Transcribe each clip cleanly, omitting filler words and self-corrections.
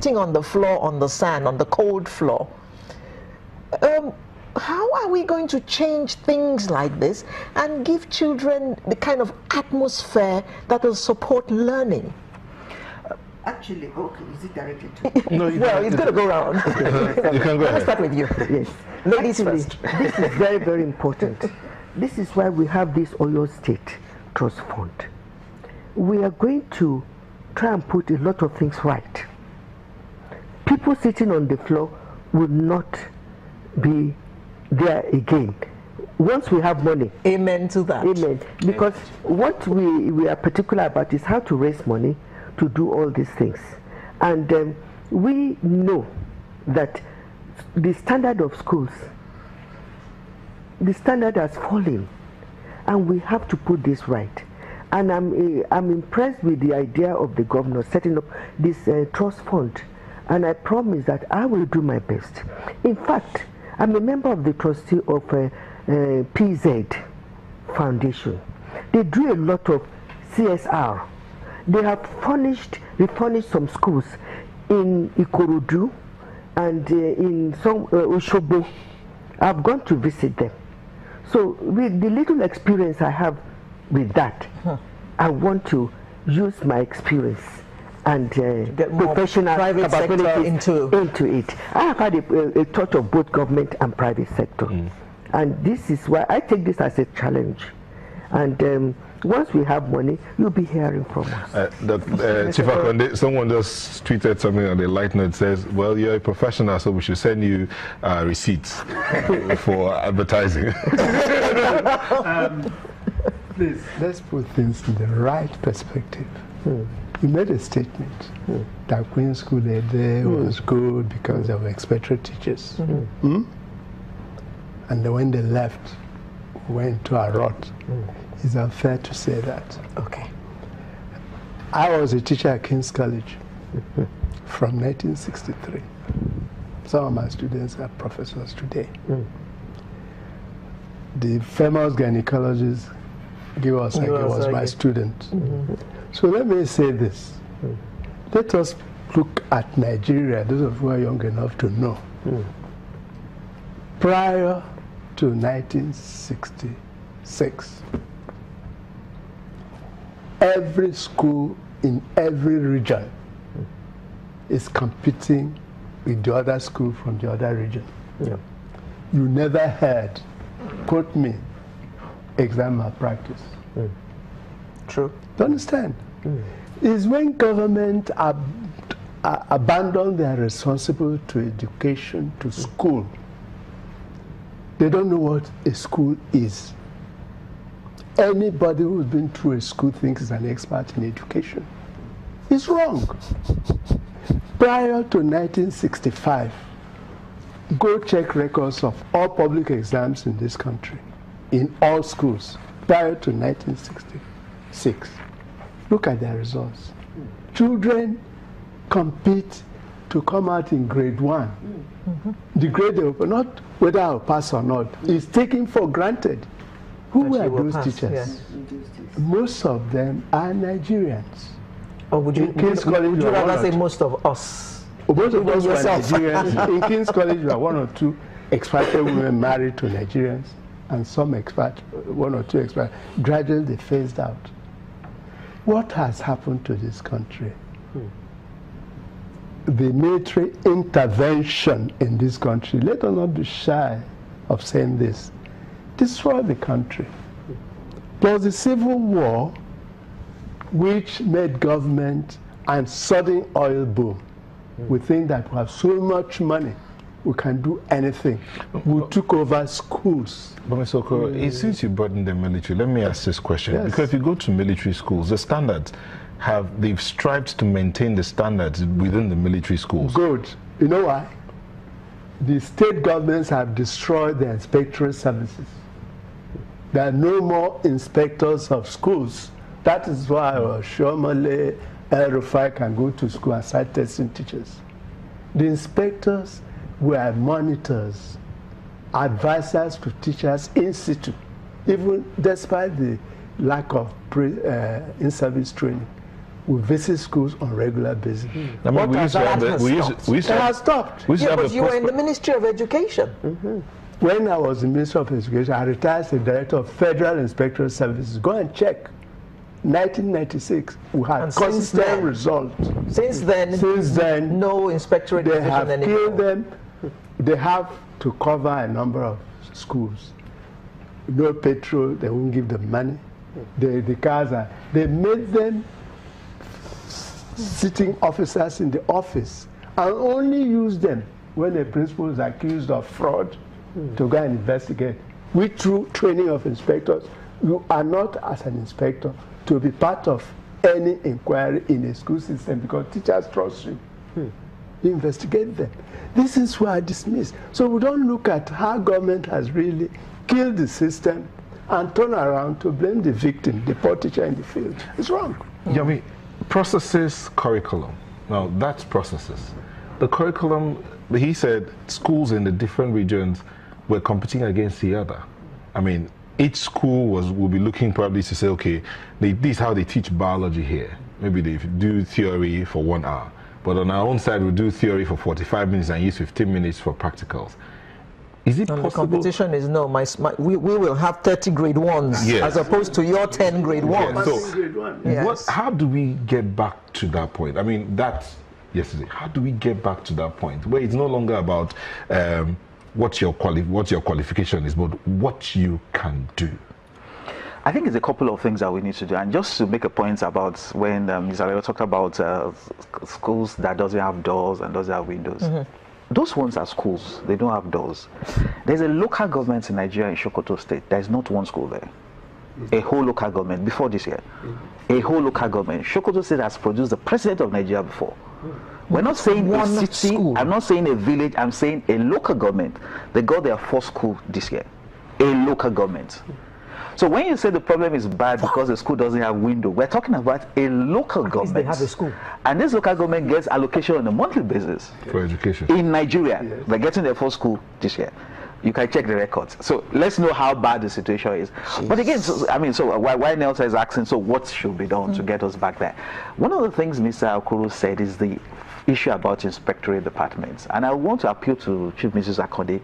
sitting on the floor, on the sand, on the cold floor. How are we going to change things like this and give children the kind of atmosphere that will support learning? Actually, okay, is it directed to you? No, well, it's going to go around. You can go ahead. Let's start with you. Yes. Ladies Actually, first. This is very, very important. This is why we have this Oyo State Trust Fund. We are going to try and put a lot of things right. People sitting on the floor will not be there again. Once we have money. Amen to that. Amen. Because what we are particular about is how to raise money to do all these things. And we know that the standard of schools, the standard has fallen, and we have to put this right. And I'm impressed with the idea of the governor setting up this trust fund, and I promise that I will do my best. In fact, I'm a member of the trustee of PZ Foundation. They do a lot of CSR. They have refurnished some schools in Ikorodu and in some Oshobo. I've gone to visit them. So with the little experience I have with that, I want to use my experience and get professional private capabilities sector into it. I have had a touch of both government and private sector. And this is why I take this as a challenge. And once we have money, you'll be hearing from us. Chief Akonde, someone just tweeted something on the light note, says, well, you're a professional, so we should send you receipts for advertising. Please, let's put things in the right perspective. You made a statement that Queen's School there was good because there were expatriate teachers. And then when they left, went to a rot. It's unfair to say that. Okay. I was a teacher at King's College from 1963. Some of my students are professors today. The famous gynecologist was my student. So let me say this. Let us look at Nigeria, those of you who are young enough to know. Prior to 1966, every school in every region is competing with the other school from the other region. You never heard, quote me, exam malpractice. True. Do you understand? Is when government abandon their responsibility to education, to school. They don't know what a school is. Anybody who's been through a school thinks is an expert in education. It's wrong. Prior to 1965, go check records of all public exams in this country, in all schools, prior to 1966. Look at their results. Children compete to come out in grade 1. The grade they open, not whether I'll pass or not, is taken for granted. Who were those teachers? Yes. Most of them are Nigerians. Or would you rather say most of us? Most of us are Nigerians. In King's College, there are 1 or 2 expatriate women married to Nigerians, and some 1 or 2 expatriate. Gradually, they phased out. What has happened to this country? The military intervention in this country, let us not be shy of saying this, destroyed the country. Plus the Civil War, which made government and sudden oil boom. We think that we have so much money, we can do anything. We took over schools. But Mr. Okoro, since you brought in the military, let me ask this question. Yes. Because if you go to military schools, the standards they've strived to maintain the standards within the military schools. Good. You know why? The state governments have destroyed the inspectorate services. There are no more inspectors of schools. That is why Shomale, El Rufai can go to school and start testing teachers. The inspectors were monitors, advisors to teachers in situ, even despite the lack of in-service training. We visit schools on a regular basis. I mean, we used to have that the, It has stopped. we used to Yeah, have but the you were in the prosper- Ministry of Education. When I was the Minister of Education, I retired as the Director of Federal Inspectorate Services. Go and check. 1996, we had And since consistent then- results. Since then, no inspectorate They division have anymore. killed them. They have to cover a number of schools. No petrol, they won't give them money. The cars are, they made them sitting officers in the office and only use them when a principal is accused of fraud to go and investigate. We, through training of inspectors, you are not as an inspector to be part of any inquiry in a school system because teachers trust you. You investigate them. This is why I dismiss. So we don't look at how government has really killed the system and turn around to blame the victim, the poor teacher in the field. It's wrong. Yeah, I mean, processes, curriculum. Now, that's processes. The curriculum, he said schools in the different regions were competing against the other. I mean, each school will be looking probably to say, okay, this is how they teach biology here. Maybe they do theory for 1 hour. But on our own side, we do theory for 45 minutes and use 15 minutes for practicals. Is it And the possible? competition is no, we will have 30 grade ones Yes. as opposed to your 10 grade ones. Yeah, so- Grade one. Yes. How do we get back to that point? I mean, that's yesterday. How do we get back to that point where it's no longer about what your qualification is, but what you can do? I think it's a couple of things that we need to do. And just to make a point about when Ms. Alewa talked about schools that doesn't have doors and doesn't have windows. Those ones are schools. They don't have doors. There's a local government in Nigeria, in Sokoto State. There's not one school there. A whole local government before this year. A whole local government. Sokoto State has produced the president of Nigeria before. We're not saying a One city, school. I'm not saying a village, I'm saying a local government. They got their first school this year. A local government. So when you say the problem is bad because the school doesn't have window, we're talking about a local government. they have a school. And this local government gets allocation on a monthly basis. For education. In Nigeria, they're getting their first school this year. You can check the records. So let's know how bad the situation is. But again, so why Nelson is asking, so what should be done to get us back there? One of the things Mr. Okoro said is the issue about inspectorate departments. And I want to appeal to Chief Mrs. Akonde.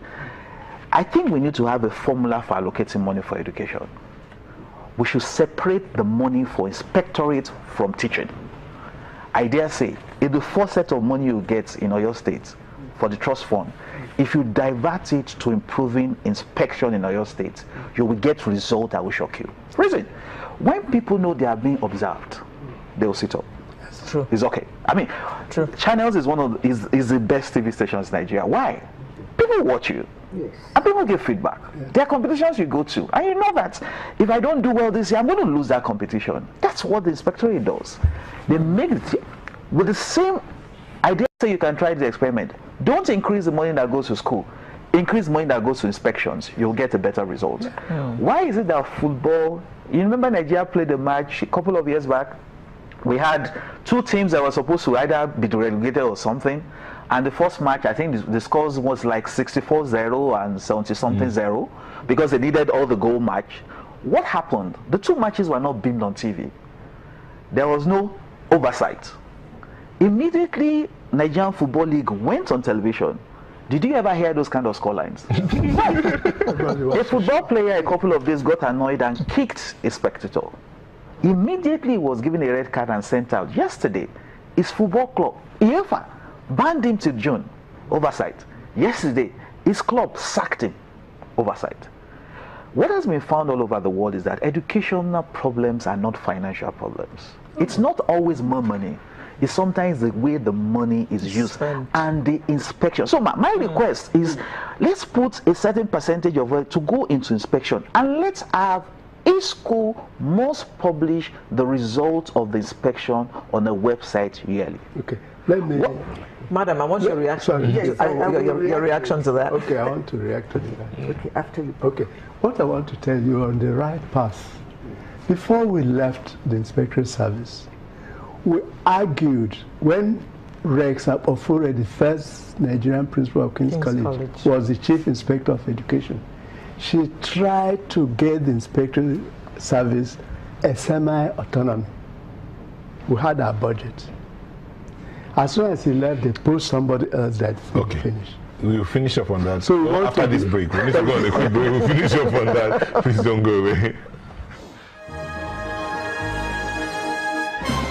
I think we need to have a formula for allocating money for education. We should separate the money for inspectorate from teaching. I dare say, if the first set of money you get in Oyo State for the trust fund, if you divert it to improving inspection in Oyo State, you will get results that will shock you. Reason, when people know they are being observed, they will sit up. True. It's okay. I mean, True. Channels is is the best TV stations in Nigeria. Why? People watch you. Yes. And people give feedback. There are competitions you go to, and you know that if I don't do well this year, I'm going to lose that competition. That's what the inspectorate does. They make it with the same idea. So you can try the experiment. Don't increase the money that goes to school. Increase money that goes to inspections. You'll get a better result. Why is it that football? You remember Nigeria played a match a couple of years back. We had two teams that were supposed to either be relegated or something. And the first match, I think the scores was like 64-0 and 70-something-0 because they needed all the goal match. What happened? The two matches were not beamed on TV. There was no oversight. Immediately, Nigerian Football League went on television. Did you ever hear those kind of scorelines? A football player a couple of days got annoyed and kicked a spectator. Immediately, he was given a red card and sent out. Yesterday, his football club, UEFA, banned him till June. Oversight. Yesterday, his club sacked him. Oversight. What has been found all over the world is that educational problems are not financial problems. It's not always more money. It's sometimes the way the money is used and the inspection. So my request is, let's put a certain percentage of it to go into inspection, and let's have each school must publish the result of the inspection on a website yearly. Okay, let me... Madam, I want your reaction. Sorry. Yes, your reaction to that. Okay, I want to react to that. Okay, after you. Okay, what I want to tell you on the right path. Before we left the inspectorate service, we argued when Rex Ofure, the first Nigerian principal of King's College, was the chief inspector of education. She tried to get the inspectorate service a semi-autonomy. we had our budget. As soon as he left, they post somebody else that finished. We'll finish up on that. So after this break, we need to go on a quick break. We'll finish up on that. Please don't go away.